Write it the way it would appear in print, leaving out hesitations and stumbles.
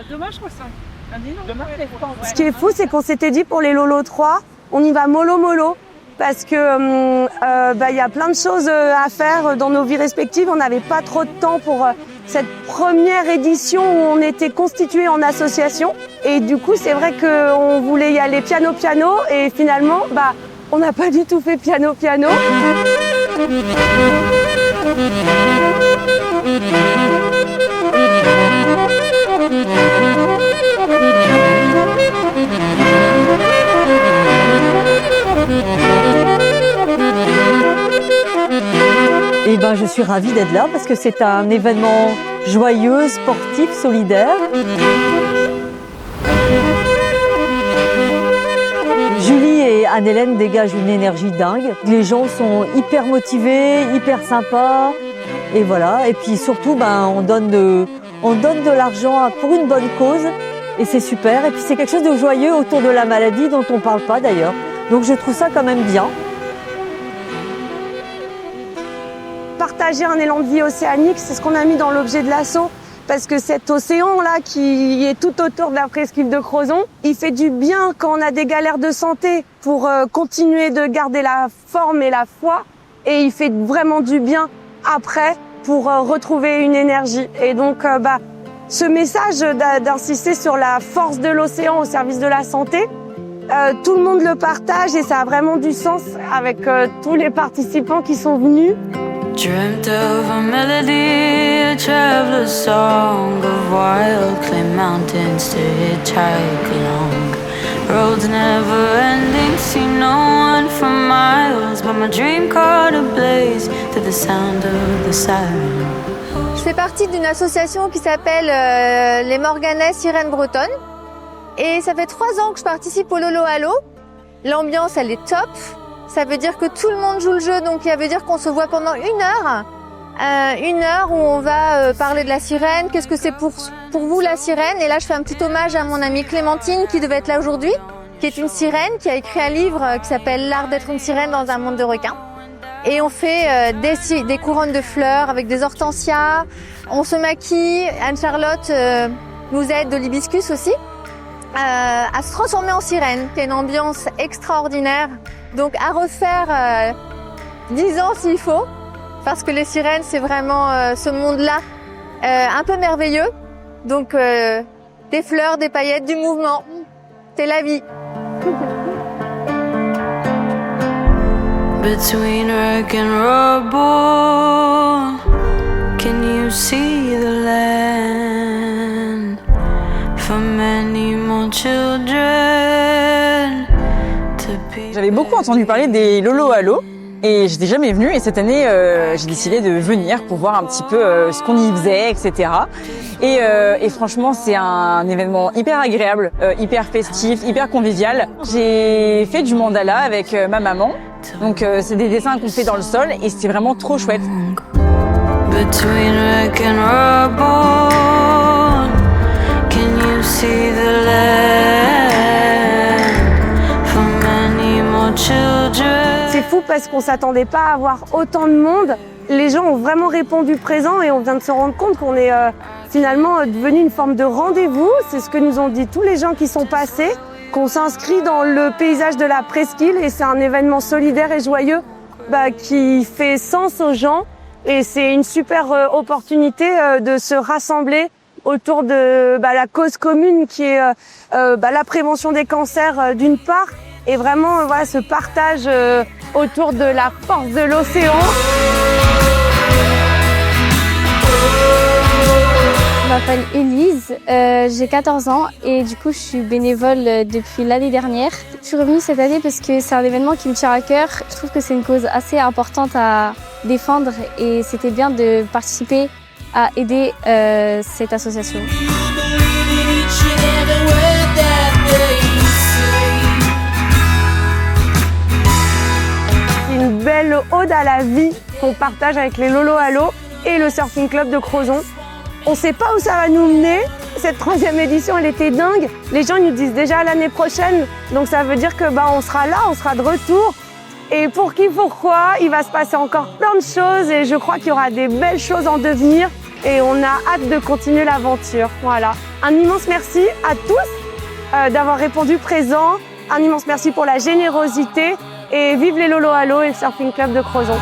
Demain, je crois que c'est un énorme. Ce qui est fou, c'est qu'on s'était dit pour les Lolo 3, on y va mollo parce que y a plein de choses à faire dans nos vies respectives. On n'avait pas trop de temps pour cette première édition où on était constitués en association. Et du coup, c'est vrai qu'on voulait y aller piano et finalement, on n'a pas du tout fait piano. Et je suis ravie d'être là parce que c'est un événement joyeux, sportif, solidaire. Julie et Anne-Hélène dégagent une énergie dingue. Les gens sont hyper motivés, hyper sympas. Et voilà. Et puis surtout, on donne de l'argent pour une bonne cause. Et c'est super. Et puis c'est quelque chose de joyeux autour de la maladie dont on ne parle pas d'ailleurs. Donc je trouve ça quand même bien. Partager un élan de vie océanique, c'est ce qu'on a mis dans l'objet de l'asso. Parce que cet océan-là qui est tout autour de la presqu'île de Crozon, il fait du bien quand on a des galères de santé pour continuer de garder la forme et la foi. Et il fait vraiment du bien après pour retrouver une énergie. Et donc, ce message d'insister sur la force de l'océan au service de la santé, tout le monde le partage et ça a vraiment du sens avec tous les participants qui sont venus. Dreamt of a melody, a traveler's song of wild clay mountains to hitchhike along. Roads never ending, see no one for miles, but my dream caught ablaze to the sound of the siren. Je fais partie d'une association qui s'appelle les Morganais Sirènes Bretonnes. Et ça fait 3 ans que je participe au Lolo Allo. L'ambiance, elle est top. Ça veut dire que tout le monde joue le jeu, donc ça veut dire qu'on se voit pendant 1 heure. 1 heure où on va parler de la sirène. Qu'est-ce que c'est pour vous la sirène? Et là, je fais un petit hommage à mon amie Clémentine qui devait être là aujourd'hui, qui est une sirène, qui a écrit un livre qui s'appelle L'art d'être une sirène dans un monde de requins. Et on fait des couronnes de fleurs avec des hortensias. On se maquille. Anne-Charlotte nous aide de l'hibiscus aussi. À se transformer en sirène, qui est une ambiance extraordinaire. Donc à refaire 10 ans s'il faut, parce que les sirènes, c'est vraiment ce monde-là un peu merveilleux. Donc des fleurs, des paillettes, du mouvement, c'est la vie. Between wreck and rubble, can you see the land? For many more children. J'avais beaucoup entendu parler des Lolo Allo et j'étais jamais venue et cette année j'ai décidé de venir pour voir un petit peu ce qu'on y faisait, etc. Et franchement c'est un événement hyper agréable, hyper festif, hyper convivial. J'ai fait du mandala avec ma maman, donc c'est des dessins qu'on fait dans le sol et c'était vraiment trop chouette. Between wreck and rubble, can you see the land? C'est fou parce qu'on s'attendait pas à avoir autant de monde. Les gens ont vraiment répondu présent et on vient de se rendre compte qu'on est finalement devenu une forme de rendez-vous. C'est ce que nous ont dit tous les gens qui sont passés, qu'on s'inscrit dans le paysage de la presqu'île et c'est un événement solidaire et joyeux qui fait sens aux gens. Et c'est une super opportunité de se rassembler autour de la cause commune qui est la prévention des cancers d'une part. Et vraiment, ce partage autour de la force de l'océan. Je m'appelle Élise, j'ai 14 ans et du coup je suis bénévole depuis l'année dernière. Je suis revenue cette année parce que c'est un événement qui me tient à cœur. Je trouve que c'est une cause assez importante à défendre et c'était bien de participer à aider cette association. Une belle ode à la vie qu'on partage avec les Lolo Allo et le Surfing Club de Crozon. On ne sait pas où ça va nous mener. Cette 3e édition, elle était dingue. Les gens nous disent déjà l'année prochaine. Donc ça veut dire que on sera là, on sera de retour. Et pour qui, pourquoi, il va se passer encore plein de choses et je crois qu'il y aura des belles choses en devenir. Et on a hâte de continuer l'aventure. Voilà. Un immense merci à tous d'avoir répondu présent. Un immense merci pour la générosité. Et vive les Lolo Halo et le Surfing Club de Crozon.